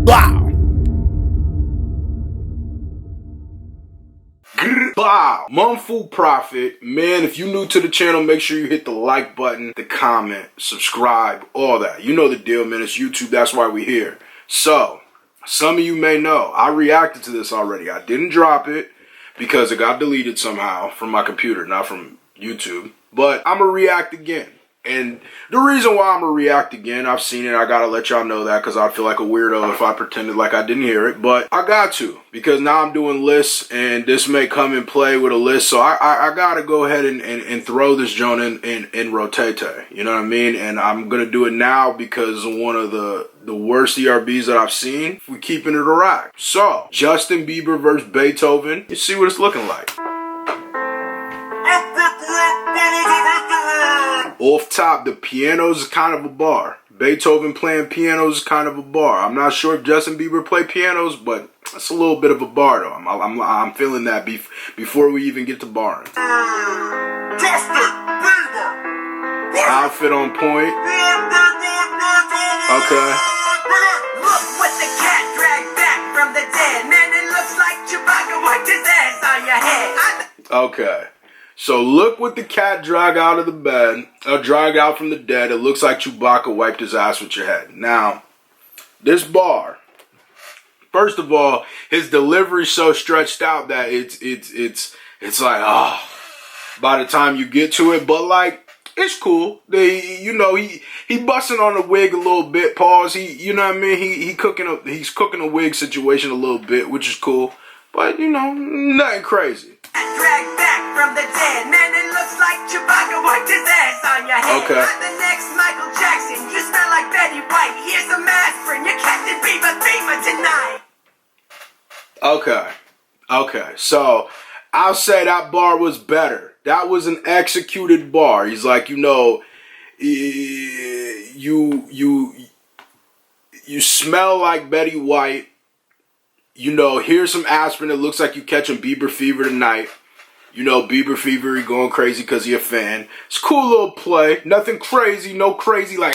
Wow. Wow. Mumfu Prophet. Man, if you're new to the channel, make sure you hit the like button, the comment, subscribe, all that. You know the deal, man. It's YouTube. That's why we're here. So, some of you may know, I reacted to this already. I didn't drop it because it got deleted somehow from my computer, not from YouTube. But I'm going to react again. And the reason why I'm going to react again, I've seen it. I got to let y'all know that because I'd feel like a weirdo if I pretended like I didn't hear it. But I got to, because now I'm doing lists and this may come and play with a list. So I got to go ahead and throw this joint in rotate. You know what I mean? And I'm going to do it now because of one of the worst ERBs that I've seen. We're keeping it a rack. So, Justin Bieber versus Beethoven. You see what it's looking like. Off top, the piano's kind of a bar. Beethoven playing pianos is kind of a bar. I'm not sure if Justin Bieber played pianos, but it's a little bit of a bar though. I'm feeling that before we even get to barring. Justin Bieber. Outfit on point. Okay. Look what the cat dragged back from the dead. Man, it looks like Chewbacca wiped his ass on your head. Okay. So look what the cat dragged out of the bed, dragged out from the dead. It looks like Chewbacca wiped his ass with your head. Now, this bar, first of all, his delivery's so stretched out that it's like, oh, by the time you get to it, but like, it's cool. He busting on the wig a little bit. Pause. You know what I mean? He's cooking a wig situation a little bit, which is cool. But nothing crazy. Dragged back from the dead. Man, it looks like Chewbacca wiped his ass on your head. Okay. Not the next Michael Jackson. You smell like Betty White. Here's some aspirin. You're Captain Bieber tonight. Okay. So I'll say that bar was better. That was an executed bar. He's like, you smell like Betty White. Here's some aspirin. It looks like you catching Bieber fever tonight. Bieber fever, he going crazy because he a fan. It's a cool little play. Nothing crazy, no crazy like,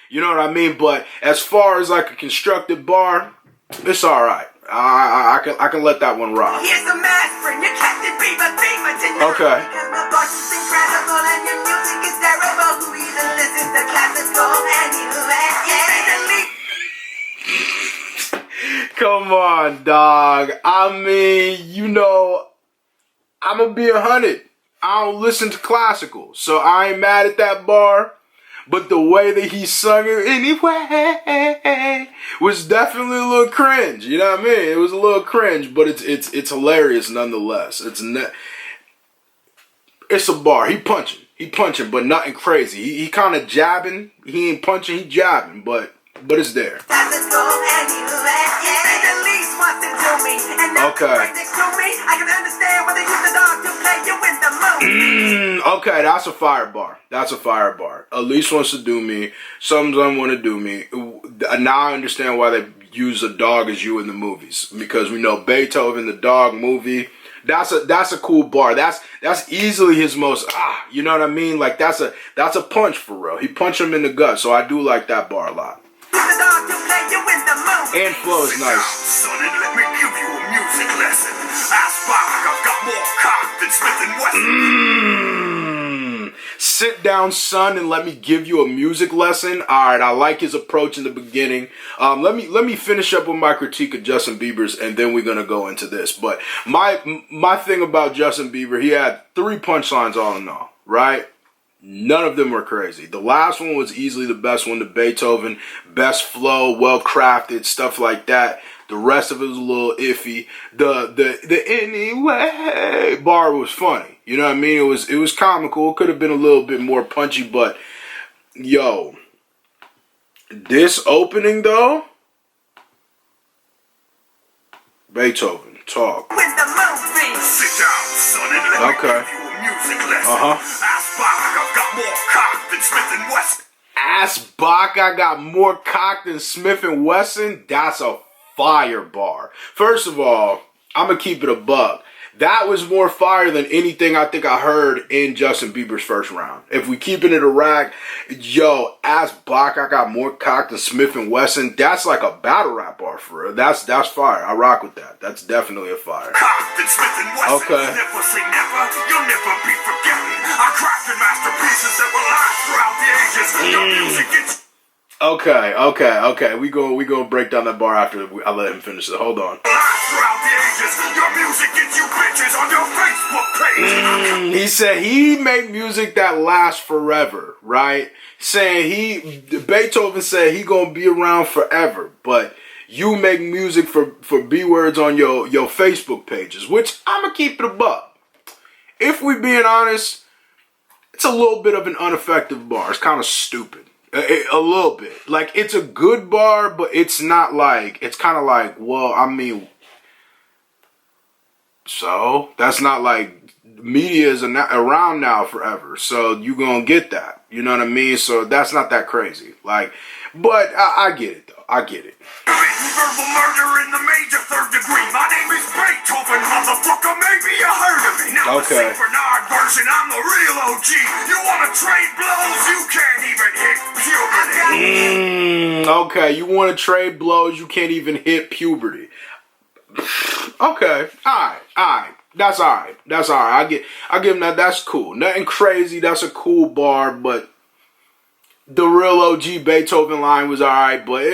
you know what I mean? But as far as like a constructed bar, it's all right. I can let that one rock. Here's some aspirin. You're Captain Bieber tonight. Okay. Because my voice is incredible and your music is terrible. Who even listens to classical anyway? Come on, dog. I mean, I'm going to be 100. I don't listen to classical, so I ain't mad at that bar. But the way that he sung it anyway was definitely a little cringe. You know what I mean? It was a little cringe, but it's hilarious nonetheless. It's a bar. He punching, but nothing crazy. He kind of jabbing. He ain't punching, he jabbing, but it's there. Okay, that's a fire bar. That's a fire bar. Elise wants to do me. Some want to do me. Now I understand why they use a dog as you in the movies, because we know Beethoven, the dog movie. That's a cool bar. That's easily his most you know what I mean? Like that's a punch for real. He punched him in the gut, so I do like that bar a lot. And flow is nice. Son, and let me give you a music lesson. Ask Bach, I've got more cock than Smith and Wesson. Sit down, son, and let me give you a music lesson. All right, I like his approach in the beginning. Let me finish up with my critique of Justin Bieber's, and then we're gonna go into this. But my thing about Justin Bieber, he had 3 punchlines all in all, right? None of them were crazy. The last one was easily the best one to Beethoven. Best flow, well crafted, stuff like that. The rest of it was a little iffy. The anyway bar was funny. You know what I mean? It was comical. It could have been a little bit more punchy, but yo, this opening though, Beethoven, talk. Sit down, son, and let me give you a music lesson. Ask Bach, I've got more cock than Smith and Wesson. Ask Bach, I got more cock than Smith and Wesson. That's a fire bar. First of all, I'm gonna keep it a buck. that was more fire than anything I think I heard in Justin Bieber's first round. If we keeping it a rack, yo, Ask Bach, I got more cock than Smith and Wesson. That's like a battle rap bar for real. That's fire. I rock with that. That's definitely a fire. Okay. Never say never, you'll never be forgotten. I crafted masterpieces that will last throughout the ages. Your music gets... Okay. We gonna break down that bar after I let him finish it. Hold on. Throughout the ages, your music gets you bitches on your Facebook page. He said he make music that lasts forever, right? Saying Beethoven said he gonna be around forever, but you make music for B-words on your Facebook pages, which I'ma keep it a buck. If we being honest, it's a little bit of an ineffective bar. It's kind of stupid. A little bit. Like, it's a good bar, but it's not like, it's kind of like, well, I mean, so that's not like media is around now forever. So you gonna get that. You know what I mean? So that's not that crazy. Like, but I get it though. I get it. Verbal murder in the major third degree. My name is Beethoven, motherfucker. Maybe you heard of me. Now the St. Bernard version, I'm the real OG. You wanna trade blows? You can't even hit puberty. Okay, you wanna trade blows? You can't even hit puberty. Okay, alright. That's alright. I give him that. That's cool. Nothing crazy. That's a cool bar, but the real OG Beethoven line was alright, but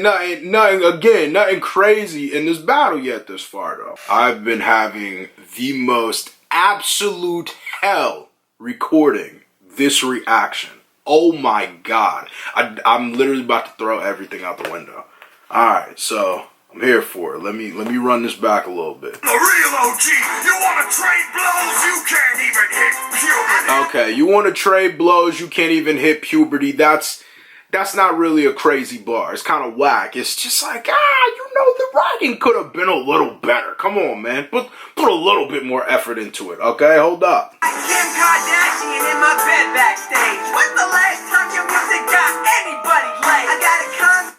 nothing crazy in this battle yet this far though. I've been having the most absolute hell recording this reaction. Oh my god. I'm literally about to throw everything out the window. Alright, so I'm here for it. Let me run this back a little bit. The real OG, you wanna trade blows? You can't even hit puberty. Okay, you wanna trade blows? You can't even hit puberty. That's not really a crazy bar. It's kind of whack. It's just like, the writing could have been a little better. Come on, man. Put a little bit more effort into it. Okay, hold up. Kim Kardashian in my bed backstage. When's the last time your music got anybody laid? I got a con.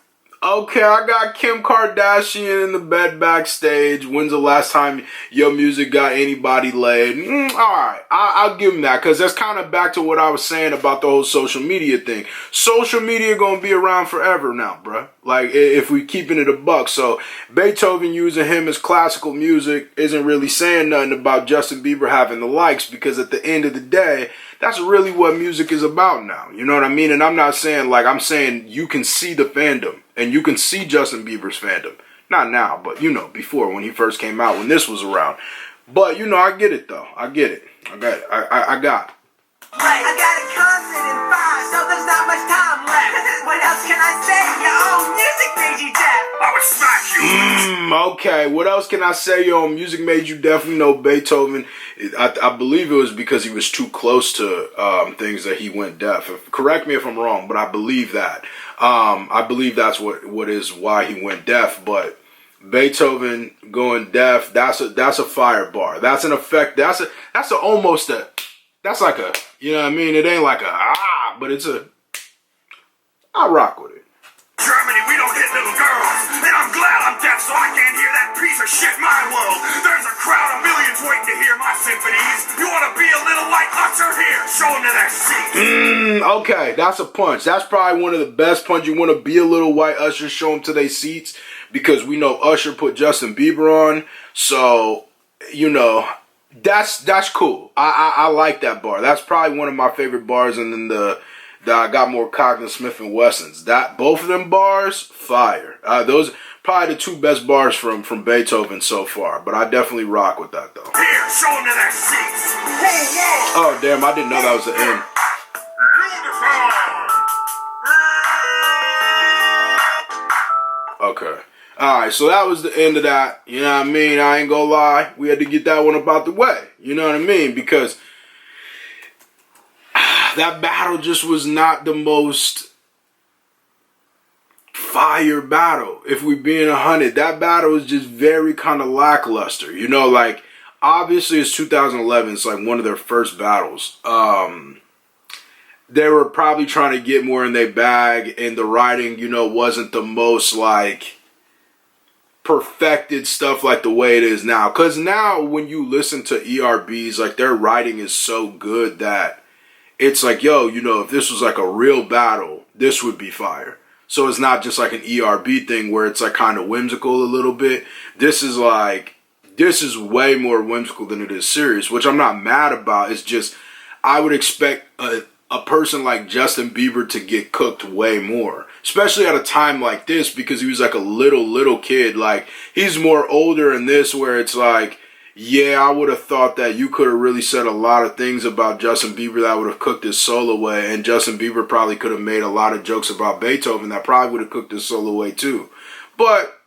Okay, I got Kim Kardashian in the bed backstage. When's the last time your music got anybody laid? Alright, I'll give him that, because that's kind of back to what I was saying about the whole social media thing. Social media gonna be around forever now, bruh. Like, if we keeping it a buck. So, Beethoven using him as classical music isn't really saying nothing about Justin Bieber having the likes, because at the end of the day, that's really what music is about now. You know what I mean? And I'm not saying, like, I'm saying you can see the fandom. And you can see Justin Bieber's fandom. Not now, but, before, when he first came out, when this was around. But, I get it, though. I get it. I got it. I got it. I got a concert in 5, so there's not much time left. What else can I say? Your own music made you deaf. I would smack you. Okay, what else can I say? Your own music made you definitely know Beethoven. I believe it was because he was too close to things that he went deaf. Correct me if I'm wrong, but I believe that. I believe that's what is why he went deaf. But Beethoven going deaf, that's a fire bar. That's an effect. That's like a, you know what I mean? It ain't like but it's I rock with it. Germany, we don't hit little girls. And I'm glad I'm deaf so I can't hear that piece of shit my world. There's a crowd of millions waiting to hear my symphonies. You want to be a little white Usher? Here, show them to their seats. Okay, that's a punch. That's probably one of the best punches. You want to be a little white Usher, show them to their seats. Because we know Usher put Justin Bieber on. So, that's cool. I like that bar. That's probably one of my favorite bars. And then I got more cock than Smith and Wesson's. Both of them bars, fire. Those probably the two best bars from Beethoven so far. But I definitely rock with that though. Here, show them to their seats. Oh damn! I didn't know that was the end. Okay. Alright, so that was the end of that. You know what I mean? I ain't gonna lie. We had to get that one up out the way. You know what I mean? Because that battle just was not the most fire battle. If we being 100, that battle was just very kind of lackluster. Like, obviously it's 2011. It's like one of their first battles. They were probably trying to get more in their bag, and the writing, wasn't the most like perfected stuff like the way it is now. Because now when you listen to ERBs, like their writing is so good that it's like, yo, you know, if this was like a real battle, this would be fire. So it's not just like an ERB thing where it's like kind of whimsical a little bit. This is way more whimsical than it is serious, which I'm not mad about. It's just, I would expect a person like Justin Bieber to get cooked way more, especially at a time like this, because he was like a little kid. Like, he's more older in this, where it's like, yeah, I would have thought that you could have really said a lot of things about Justin Bieber that would have cooked his soul away, and Justin Bieber probably could have made a lot of jokes about Beethoven that probably would have cooked his soul away too. But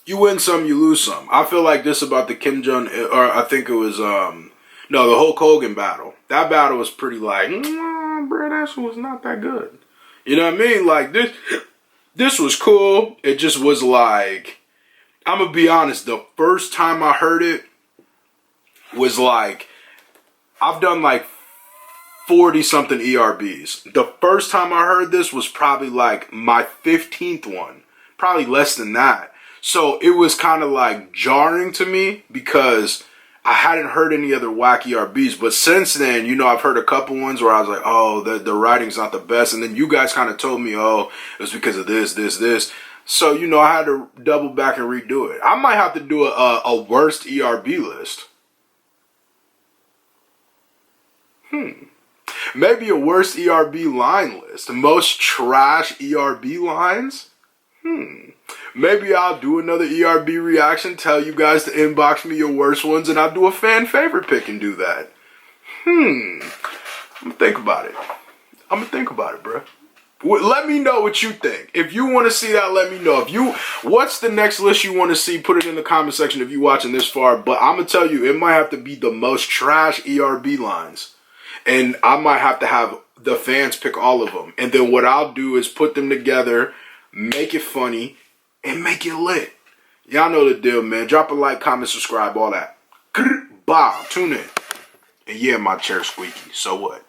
you win some, you lose some. I feel like this about the Kim Jong, or I think it was, the Hulk Hogan battle. That battle was pretty like, bro, that shit was not that good. You know what I mean? Like, this was cool. It just was like, I'm gonna be honest, the first time I heard it was like, I've done like 40 something ERBs. The first time I heard this was probably like my 15th one, probably less than that. So it was kind of like jarring to me because I hadn't heard any other whack ERBs. But since then, you know, I've heard a couple ones where I was like, oh, the writing's not the best. And then you guys kind of told me, oh, it was because of this. So, you know, I had to double back and redo it. I might have to do a worst ERB list. Maybe a worst ERB line list. Most trash ERB lines? Maybe I'll do another ERB reaction, tell you guys to inbox me your worst ones, and I'll do a fan favorite pick and do that. I'm gonna think about it, bro. Let me know what you think. If you want to see that, let me know. What's the next list you want to see? Put it in the comment section if you're watching this far. But I'm going to tell you, it might have to be the most trash ERB lines. And I might have to have the fans pick all of them. And then what I'll do is put them together, make it funny, and make it lit. Y'all know the deal, man. Drop a like, comment, subscribe, all that. Bow. Tune in. And yeah, my chair's squeaky. So what?